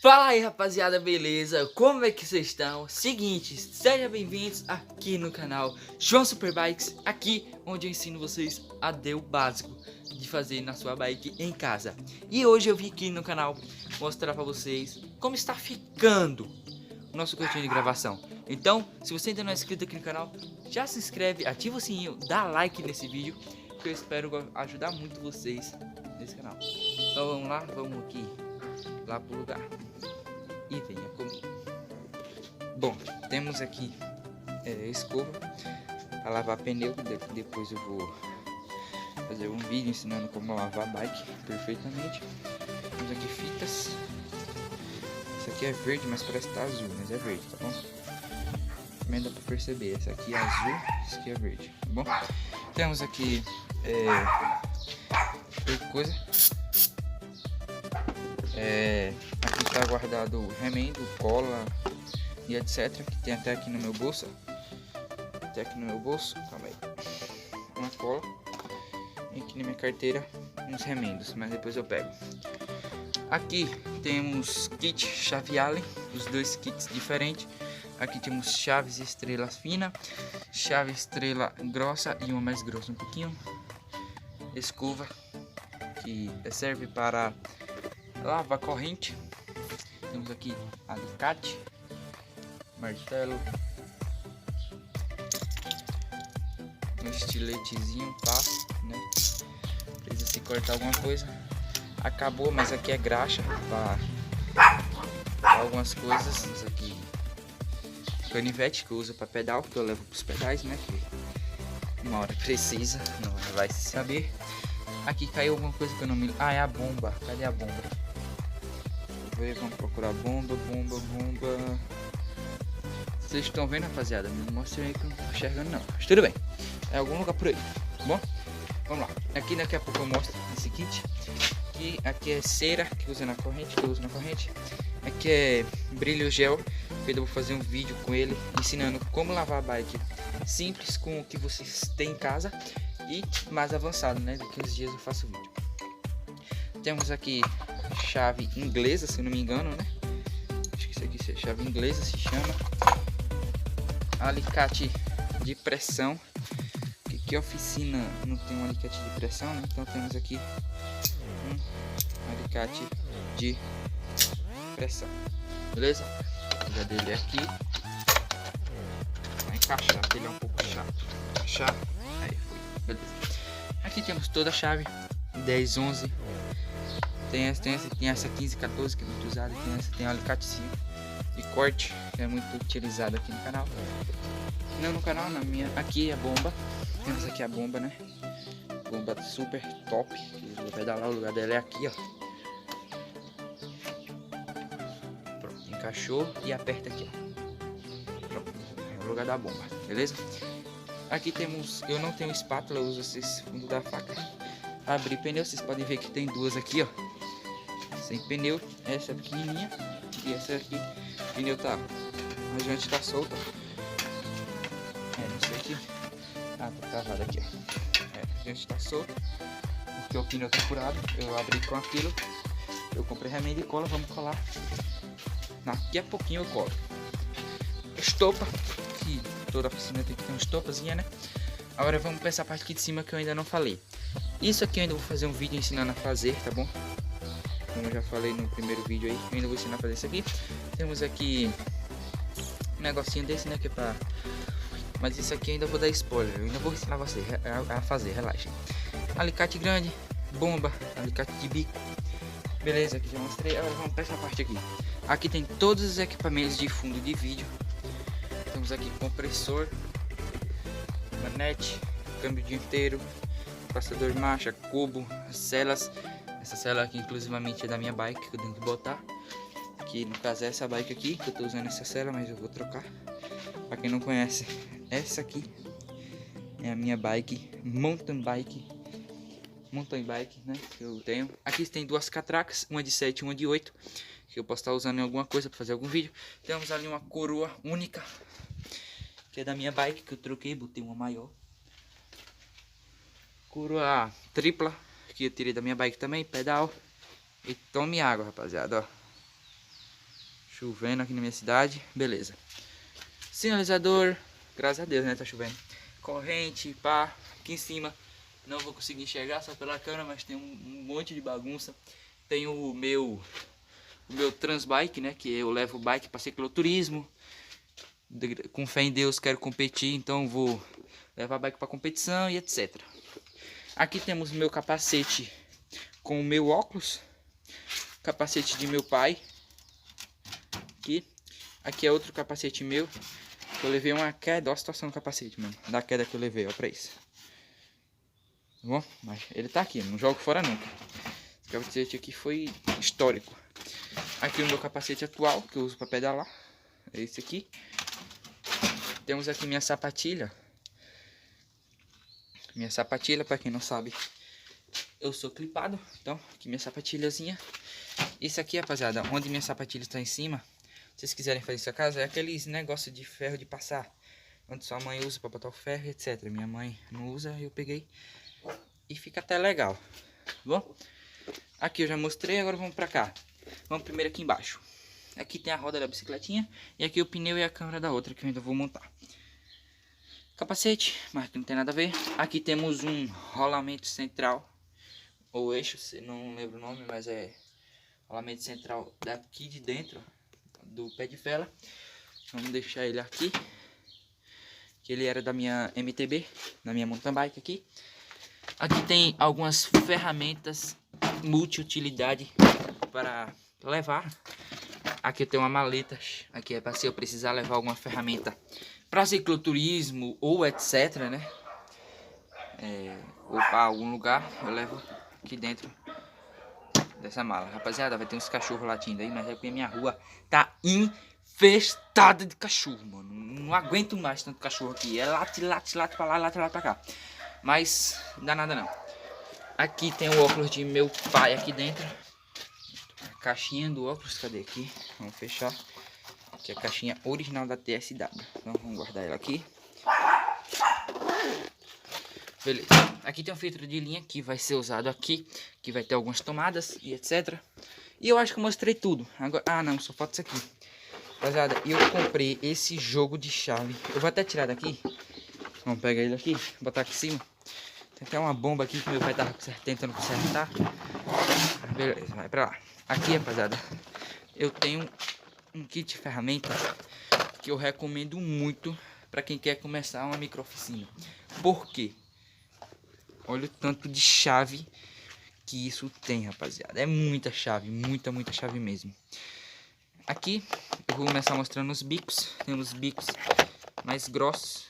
Fala aí, rapaziada, beleza? Como é que vocês estão? Seguinte, sejam bem-vindos aqui no canal João Superbikes, aqui onde eu ensino vocês a dar o básico de fazer na sua bike em casa. E hoje eu vim aqui no canal mostrar pra vocês como está ficando o nosso cantinho de gravação. Então, se você ainda não é inscrito aqui no canal, já se inscreve, ativa o sininho, dá like nesse vídeo, que eu espero ajudar muito vocês nesse canal. Então vamos lá, vamos aqui lá pro lugar e venha comigo. Bom, temos aqui escova para lavar pneu. Depois eu vou fazer um vídeo ensinando como lavar a bike perfeitamente. Temos aqui fitas. Essa aqui é verde, mas parece que tá azul, mas é verde, tá bom? Também dá para perceber, essa aqui é azul, essa aqui é verde, tá bom? Temos aqui coisa. Aqui está guardado remendo, cola e etc. Que tem até aqui no meu bolso. Calma aí. Uma cola. E aqui na minha carteira uns remendos, mas depois eu pego. Aqui temos kit chave Allen, os dois kits diferentes. Aqui temos chaves estrela fina, chave estrela grossa e uma mais grossa um pouquinho. Escova que serve para lavar corrente. Temos aqui alicate, martelo, um estiletezinho, pá, né? Precisa se cortar alguma coisa. Acabou, mas aqui é graxa para algumas coisas. Isso aqui, canivete que eu uso para pedal, que eu levo para os pedais, né? Que uma hora precisa, não vai se saber. Aqui caiu alguma coisa que eu não me... Ah, é a bomba. Cadê a bomba? Vamos procurar bomba. Vocês estão vendo, rapaziada? Me mostrem aí que eu não tô enxergando não. Mas tudo bem. É algum lugar por aí, tá bom? Vamos lá. Aqui daqui a pouco eu mostro esse kit. Que aqui é cera que usa na corrente, que eu uso na corrente. Aqui é brilho gel, que eu vou fazer um vídeo com ele ensinando como lavar a bike simples com o que vocês têm em casa e mais avançado, né? Daqui uns dias eu faço o vídeo. Temos aqui chave inglesa, se não me engano, né? Acho que isso aqui é chave inglesa, se chama. Alicate de pressão. Que oficina não tem um alicate de pressão, né? Então temos aqui um alicate de pressão. Beleza? Vou pegar dele aqui. Vai encaixar, ele é um pouco chato. Encaixar. Aí foi. Beleza. Aqui temos toda a chave 10, 11. Tem essa 15, 14 que é muito usada. Tem um alicatezinho de corte que é muito utilizado aqui no canal. Não no canal, na minha. Aqui é a bomba. Temos aqui a bomba, né? Bomba super top. Vou pedalar, o lugar dela é aqui, ó. Pronto, encaixou e aperta aqui, ó. Pronto, é o lugar da bomba, beleza? Aqui temos, eu não tenho espátula, eu uso esse fundo da faca. Abrir pneu, vocês podem ver que tem duas aqui, ó. Sem pneu, essa é pequenininha e essa aqui, o pneu tá, a jante tá solta. Não sei aqui. Ah, tá travado aqui, ó. A jante tá solta, porque o pneu tá furado. Eu abri com aquilo, eu comprei remendo e cola, vamos colar. Daqui a pouquinho eu colo. Estopa, que toda oficina tem que ter uma estopazinha, né? Agora vamos para essa parte aqui de cima que eu ainda não falei. Isso aqui eu ainda vou fazer um vídeo ensinando a fazer, tá bom? Como eu já falei no primeiro vídeo aí, eu ainda vou ensinar a fazer isso aqui. Temos aqui um negocinho desse, né, que é pra... Mas isso aqui eu ainda vou dar spoiler, eu ainda vou ensinar você a fazer, relaxa. Alicate grande, bomba, alicate de bico. Beleza, aqui já mostrei, agora vamos para essa parte aqui. Aqui tem todos os equipamentos de fundo de vídeo. Temos aqui compressor, manete, câmbio dianteiro, passador de marcha, cubo, celas. Essa cela aqui inclusivamente é da minha bike que eu tenho que botar. Que no caso é essa bike aqui, que eu tô usando essa cela, mas eu vou trocar. Pra quem não conhece, essa aqui é a minha bike, mountain bike, né, que eu tenho. Aqui tem duas catracas, uma de 7 e uma de 8, que eu posso estar usando em alguma coisa para fazer algum vídeo. Temos ali uma coroa única, que é da minha bike, que eu troquei, botei uma maior. Coroa tripla, que eu tirei da minha bike também, pedal. E tome água, rapaziada, ó. Chovendo aqui na minha cidade. Beleza. Sinalizador. Graças a Deus, né? Tá chovendo. Corrente, pá. Aqui em cima. Não vou conseguir enxergar só pela câmera, mas tem um monte de bagunça. Tem o meu Transbike, né? Que eu levo o bike para cicloturismo. Com fé em Deus quero competir, então vou levar a bike para competição e etc. Aqui temos meu capacete com o meu óculos. Capacete de meu pai. Aqui é outro capacete meu. Eu levei uma queda, olha a situação do capacete, mano. Da queda que eu levei, ó, pra isso. Tá bom? Mas ele tá aqui, não jogo fora nunca. Esse capacete aqui foi histórico. Aqui o meu capacete atual, que eu uso pra pedalar. É esse aqui. Temos aqui minha sapatilha. Minha sapatilha, pra quem não sabe, eu sou clipado. Então, aqui minha sapatilhazinha. Isso aqui, rapaziada, onde minha sapatilha está em cima. Se vocês quiserem fazer isso a casa, é aqueles negócio de ferro de passar. Onde sua mãe usa pra botar o ferro, etc. Minha mãe não usa, eu peguei. E fica até legal. Tá bom? Aqui eu já mostrei, agora vamos pra cá. Vamos primeiro aqui embaixo. Aqui tem a roda da bicicletinha. E aqui o pneu e a câmera da outra que eu ainda vou montar. Capacete, mas que não tem nada a ver. Aqui temos um rolamento central. Ou eixo, não lembro o nome, mas é rolamento central daqui de dentro do pé de vela. Vamos deixar ele aqui. Que ele era da minha MTB, da minha mountain bike aqui. Aqui tem algumas ferramentas multi-utilidade para levar. Aqui tem uma maleta. Aqui é para se eu precisar levar alguma ferramenta para cicloturismo ou etc, né? Ou para algum lugar, eu levo aqui dentro dessa mala. Rapaziada, vai ter uns cachorros latindo aí, mas é porque a minha rua tá infestada de cachorro, mano. Não aguento mais tanto cachorro aqui. É late pra lá, late pra cá. Mas não dá nada não. Aqui tem o óculos de meu pai aqui dentro. A caixinha do óculos, cadê aqui? Vamos fechar. Aqui é a caixinha original da TSW. Então vamos guardar ela aqui. Beleza. Aqui tem um filtro de linha que vai ser usado aqui. Que vai ter algumas tomadas e etc. E eu acho que eu mostrei tudo. Agora, não, só falta isso aqui. Rapaziada, eu comprei esse jogo de chave. Eu vou até tirar daqui. Vamos pegar ele aqui, botar aqui em cima. Tem até uma bomba aqui que meu pai tava tentando consertar. Beleza, vai pra lá. Aqui, rapaziada, eu tenho um kit de ferramentas que eu recomendo muito para quem quer começar uma micro-oficina. Por quê? Olha o tanto de chave que isso tem, rapaziada. É muita chave, muita chave mesmo. Aqui eu vou começar mostrando os bicos. Tem uns bicos mais grossos,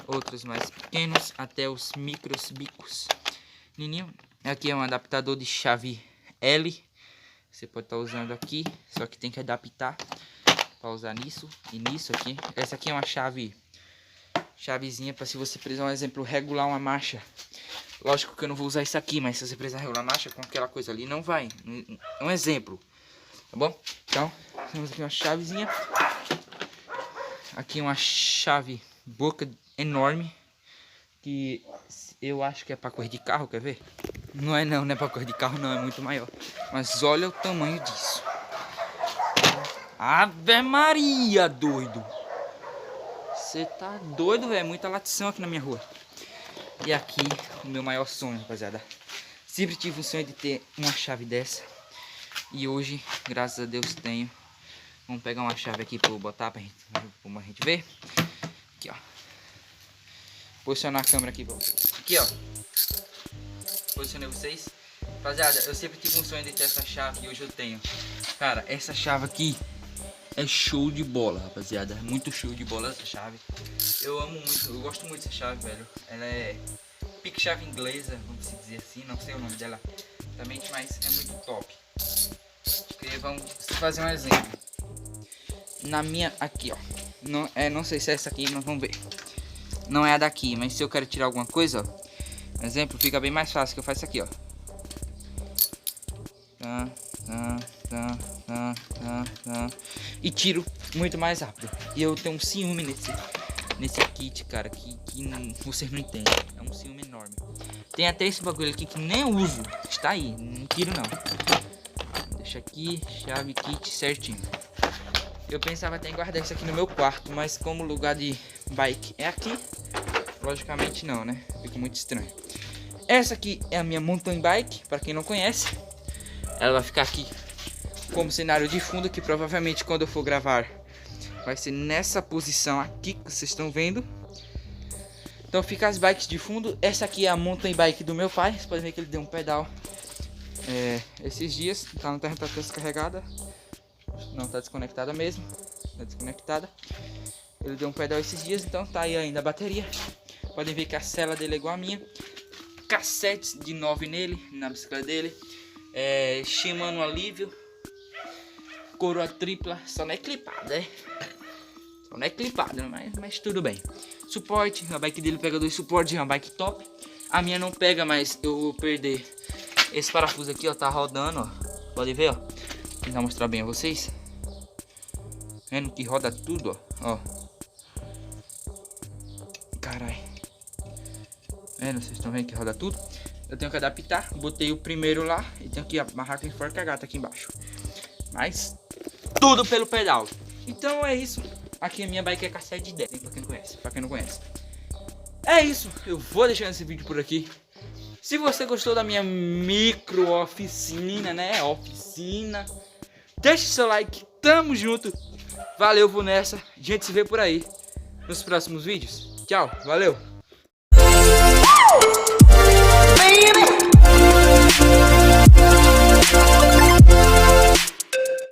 outros mais pequenos, até os micros bicos. Nininho. Aqui é um adaptador de chave L. Você pode estar usando aqui, só que tem que adaptar para usar nisso e nisso aqui. Essa aqui é uma chavezinha para se você precisar, um exemplo, regular uma marcha. Lógico que eu não vou usar isso aqui, mas se você precisar regular a marcha com aquela coisa ali, não vai. É um exemplo, tá bom? Então, temos aqui uma chavezinha. Aqui uma chave boca enorme, que eu acho que é para correr de carro, quer ver? Não é não, não é para correr de carro não, é muito maior. Mas olha o tamanho disso. Ave Maria, doido. Você tá doido, velho. Muita latição aqui na minha rua. E aqui, o meu maior sonho, rapaziada. Sempre tive o sonho de ter uma chave dessa. E hoje, graças a Deus, tenho. Vamos pegar uma chave aqui para eu botar pra gente ver. Aqui, ó. Posicionar a câmera aqui pra vocês. Aqui, ó. Posicionei vocês. Rapaziada, eu sempre tive um sonho de ter essa chave e hoje eu tenho. Cara, essa chave aqui é show de bola, rapaziada. Muito show de bola essa chave. Eu amo muito, eu gosto muito dessa chave, velho. Ela é pique chave inglesa, vamos dizer assim. Não sei o nome dela também, mas é muito top. E vamos fazer um exemplo. Na minha, aqui, ó. Não sei se é essa aqui, mas vamos ver. Não é a daqui, mas se eu quero tirar alguma coisa, ó. Exemplo, fica bem mais fácil que eu faço isso aqui, ó. E tiro muito mais rápido. E eu tenho um ciúme nesse kit, cara, que vocês não entendem. É um ciúme enorme. Tem até esse bagulho aqui que nem eu uso. Está aí, não tiro não. Vou encaixa aqui, chave, kit, certinho. Eu pensava até em guardar isso aqui no meu quarto, mas como o lugar de bike é aqui, logicamente não, né? Fica muito estranho. Essa aqui é a minha mountain bike, para quem não conhece. Ela vai ficar aqui como cenário de fundo, que provavelmente quando eu for gravar vai ser nessa posição aqui que vocês estão vendo. Então fica as bikes de fundo. Essa aqui é a mountain bike do meu pai. Vocês podem ver que ele deu um pedal esses dias. Tá, não tá descarregada. Não, tá desconectada mesmo. Tá desconectada. Ele deu um pedal esses dias, então tá aí ainda a bateria. Podem ver que a sela dele é igual a minha. Cassetes de 9 nele, na bicicleta dele. Shimano Alívio. Coroa tripla. Só não é clipada, Só não é clipada, mas tudo bem. Suporte. A bike dele pega 2 suportes. É uma bike top. A minha não pega, mas eu vou perder. Esse parafuso aqui, ó, tá rodando, ó. Pode ver, ó. Vou tentar mostrar bem a vocês. Vendo que roda tudo, ó. Caralho. Vendo? Vocês estão vendo que roda tudo? Eu tenho que adaptar. Botei o primeiro lá e tenho que amarrar com enforca a gata aqui embaixo. Mas tudo pelo pedal. Então é isso. Aqui a minha bike é cassete de 10, hein, pra quem não conhece. É isso. Eu vou deixando esse vídeo por aqui. Se você gostou da minha micro oficina, né? Oficina. Deixe seu like. Tamo junto. Valeu, vou nessa. A gente se vê por aí nos próximos vídeos. Tchau. Valeu. Baby.